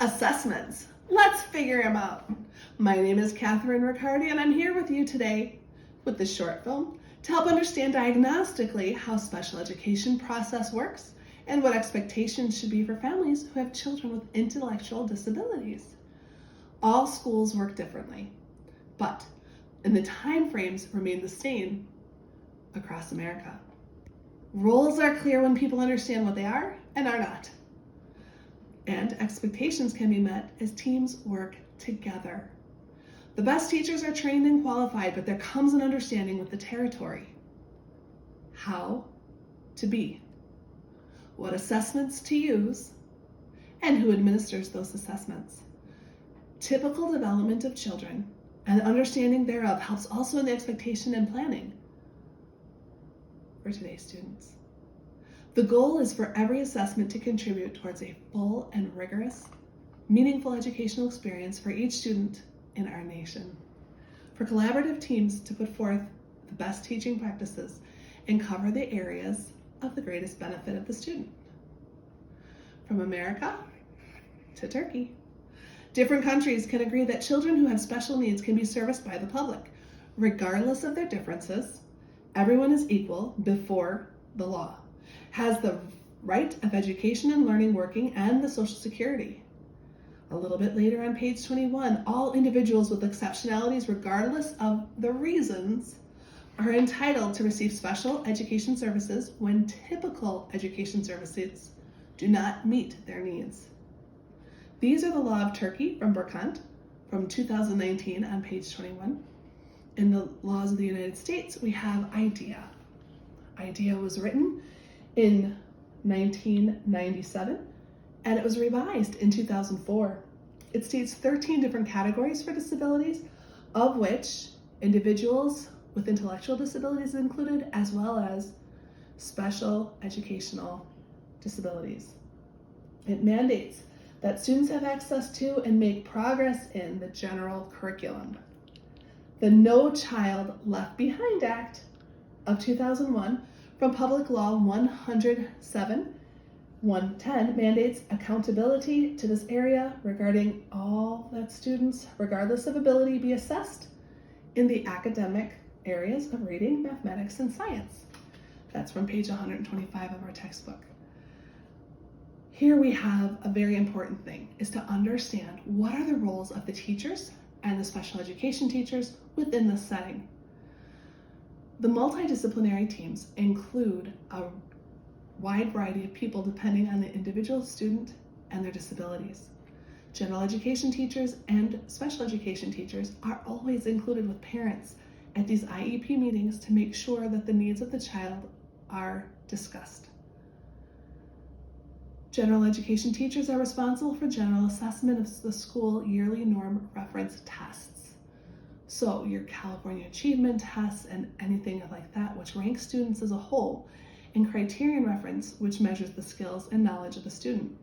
Assessments. Let's figure them out. My name is Catherine Riccardi, and I'm here with you today with this short film to help understand diagnostically how special education process works and what expectations should be for families who have children with intellectual disabilities. All schools work differently, but the time frames remain the same across America. Roles are clear when people understand what they are and are not. And expectations can be met as teams work together. The best teachers are trained and qualified, but there comes an understanding with the territory. How to be, what assessments to use, and who administers those assessments. Typical development of children and understanding thereof helps also in the expectation and planning for today's students. The goal is for every assessment to contribute towards a full and rigorous, meaningful educational experience for each student in our nation. For collaborative teams to put forth the best teaching practices and cover the areas of the greatest benefit of the student. From America to Turkey. Different countries can agree that children who have special needs can be serviced by the public. Regardless of their differences, everyone is equal before the law, has the right of education and learning working, and the Social Security. A little bit later on page 21, all individuals with exceptionalities, regardless of the reasons, are entitled to receive special education services when typical education services do not meet their needs. These are the law of Turkey from Brigance from 2019 on page 21. In the laws of the United States, we have IDEA. IDEA was written in 1997, and it was revised in 2004. It states 13 different categories for disabilities, of which individuals with intellectual disabilities is included, as well as special educational disabilities. It mandates that students have access to and make progress in the general curriculum. The No Child Left Behind Act of 2001 from Public Law 107-110 mandates accountability to this area regarding all that students, regardless of ability, be assessed in the academic areas of reading, mathematics, and science. That's from page 125 of our textbook. Here we have a very important thing, is to understand what are the roles of the teachers and the special education teachers within this setting. The multidisciplinary teams include a wide variety of people depending on the individual student and their disabilities. General education teachers and special education teachers are always included with parents at these IEP meetings to make sure that the needs of the child are discussed. General education teachers are responsible for general assessment of the school yearly norm reference tests. So your California achievement tests and anything like that, which ranks students as a whole, and Criterion reference, which measures the skills and knowledge of the student.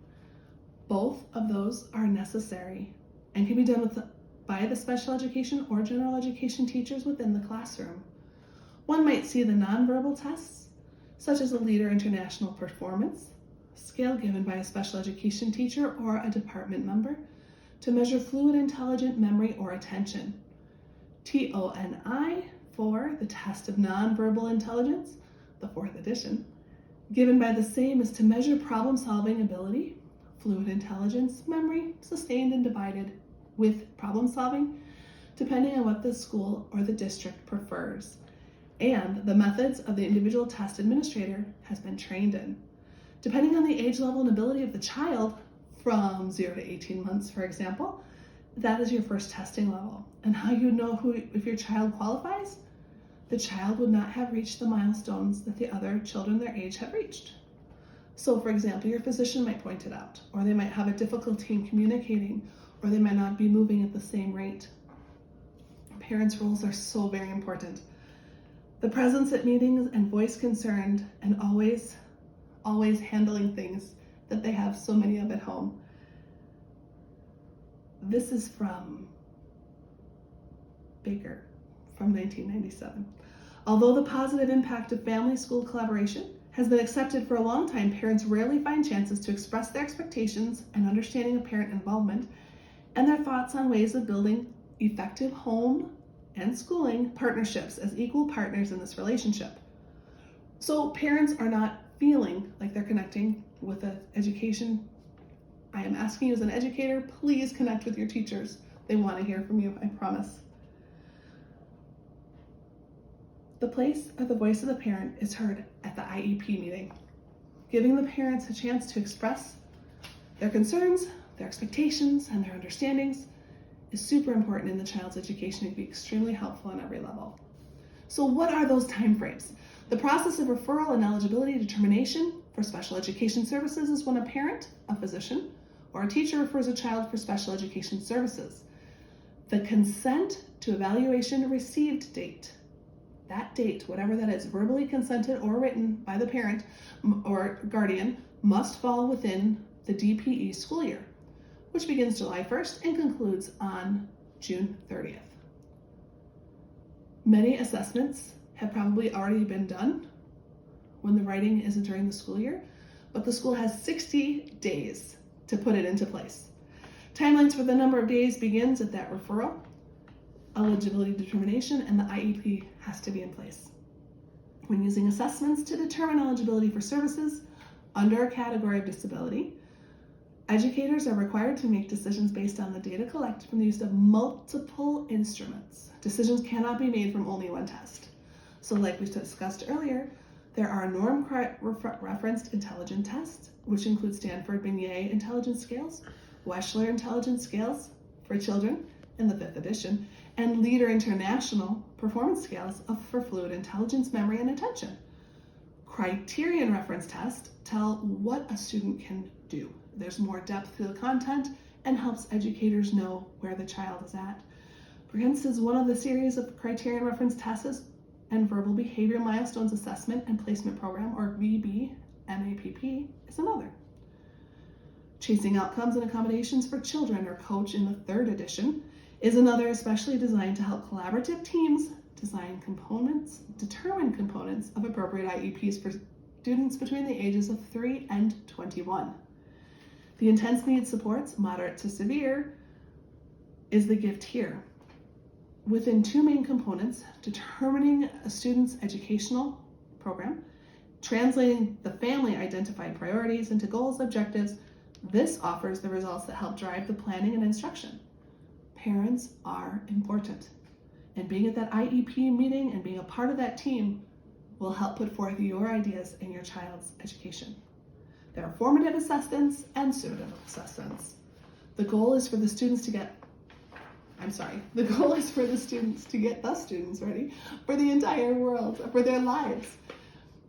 Both of those are necessary and can be done by the special education or general education teachers within the classroom. One might see the nonverbal tests, such as the Leiter International Performance Scale given by a special education teacher or a department member to measure fluid intelligent memory or attention. TONI for the test of nonverbal intelligence, the 4th edition, given by the same is to measure problem-solving ability, fluid intelligence, memory, sustained and divided with problem-solving, depending on what the school or the district prefers, and the methods of the individual test administrator has been trained in. Depending on the age level and ability of the child, from 0 to 18 months, for example, that is your first testing level. And how you know if your child qualifies? The child would not have reached the milestones that the other children their age have reached. So for example, your physician might point it out, or they might have a difficulty in communicating, or they might not be moving at the same rate. Parents' roles are so very important. The presence at meetings and voice concerned, and always handling things that they have so many of at home. This is from Baker from 1997. Although the positive impact of family-school collaboration has been accepted for a long time, parents rarely find chances to express their expectations and understanding of parent involvement and their thoughts on ways of building effective home and schooling partnerships as equal partners in this relationship. So parents are not feeling like they're connecting with an education. I am asking you as an educator, please connect with your teachers. They want to hear from you, I promise. The place or the voice of the parent is heard at the IEP meeting. Giving the parents a chance to express their concerns, their expectations, and their understandings is super important in the child's education. It can be extremely helpful on every level. So what are those timeframes? The process of referral and eligibility determination for special education services is when a parent, a physician, or a teacher refers a child for special education services. The consent to evaluation received date, that date, whatever that is, verbally consented or written by the parent or guardian, must fall within the DPE school year, which begins July 1st and concludes on June 30th. Many assessments have probably already been done when the writing isn't during the school year, but the school has 60 days to put it into place. Timelines for the number of days begins at that referral, eligibility determination, and the IEP has to be in place. When using assessments to determine eligibility for services under a category of disability, educators are required to make decisions based on the data collected from the use of multiple instruments. Decisions cannot be made from only one test. So like we discussed earlier, there are norm-referenced intelligence tests, which include Stanford Binet intelligence scales, Wechsler intelligence scales for children in the 5th edition, and Leiter International Performance Scales for fluid intelligence, memory, and attention. Criterion-Referenced Tests tell what a student can do. There's more depth to the content and helps educators know where the child is at. Brigance is one of the series of Criterion-Referenced Tests and Verbal Behavior Milestones Assessment and Placement Program, or VB-MAPP, is another. Chasing Outcomes and Accommodations for Children, or COACH in the 3rd edition, is another especially designed to help collaborative teams determine components of appropriate IEPs for students between the ages of 3 and 21. The intense needs supports, moderate to severe, is the gift here. Within 2 main components, determining a student's educational program, translating the family identified priorities into goals, objectives, this offers the results that help drive the planning and instruction. Parents are important, and being at that IEP meeting and being a part of that team will help put forth your ideas in your child's education. There are formative assessments and summative assessments. The goal is for the students to get the students ready for the entire world, for their lives.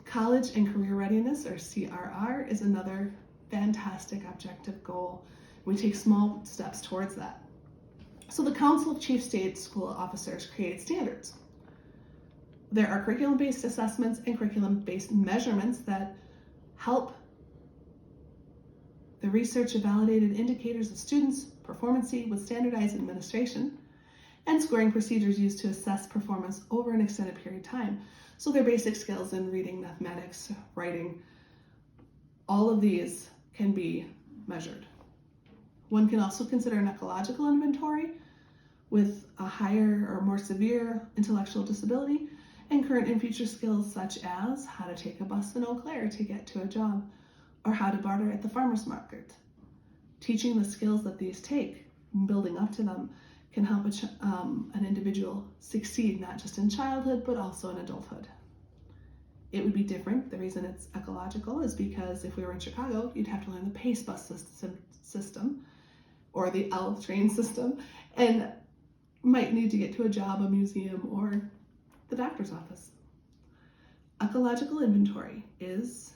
College and Career Readiness, or CRR, is another fantastic objective goal. We take small steps towards that. So the Council of Chief State School Officers creates standards. There are curriculum-based assessments and curriculum-based measurements that help the research of validated indicators of students' performance with standardized administration and scoring procedures used to assess performance over an extended period of time. So their basic skills in reading, mathematics, writing, all of these can be measured. One can also consider an ecological inventory with a higher or more severe intellectual disability and current and future skills such as how to take a bus in Eau Claire to get to a job or how to barter at the farmer's market. Teaching the skills that these take, building up to them, can help an individual succeed not just in childhood but also in adulthood. It would be different. The reason it's ecological is because if we were in Chicago, you'd have to learn the PACE bus system or the L train system and might need to get to a job, a museum, or the doctor's office. Ecological inventory is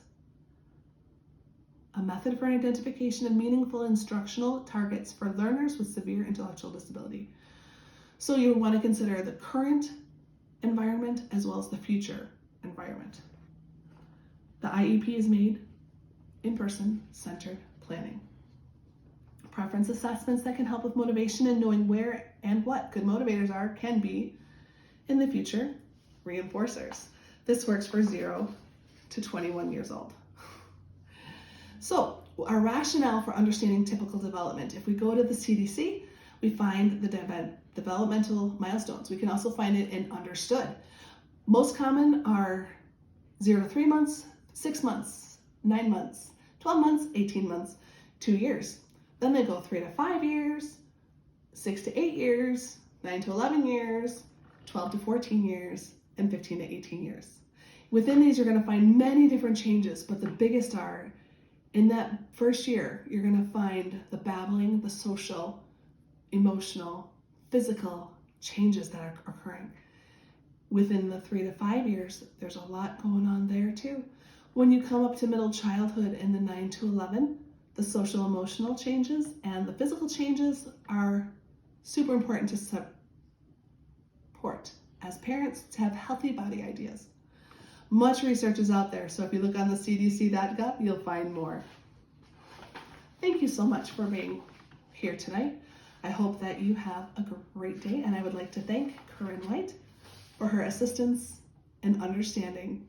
a method for identification of meaningful instructional targets for learners with severe intellectual disability. So you want to consider the current environment as well as the future environment. The IEP is made in person-centered planning. Preference assessments that can help with motivation and knowing where and what good motivators are can be, in the future, reinforcers. This works for 0 to 21 years old. So our rationale for understanding typical development, if we go to the CDC, we find the developmental milestones. We can also find it in understood. Most common are 0 to 3 months, 6 months, 9 months, 12 months, 18 months, 2 years. Then they go 3 to 5 years, 6 to 8 years, 9 to 11 years, 12 to 14 years, and 15 to 18 years. Within these, you're going to find many different changes, but the biggest are in that first year, you're going to find the babbling, the social, emotional, physical changes that are occurring. Within the 3 to 5 years, there's a lot going on there too. When you come up to middle childhood in the 9 to 11, the social emotional changes and the physical changes are super important to support as parents to have healthy body ideas. Much research is out there, so if you look on the cdc.gov, you'll find more. Thank you so much for being here tonight. I hope that you have a great day, and I would like to thank Corinne White for her assistance and understanding.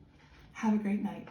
Have a great night.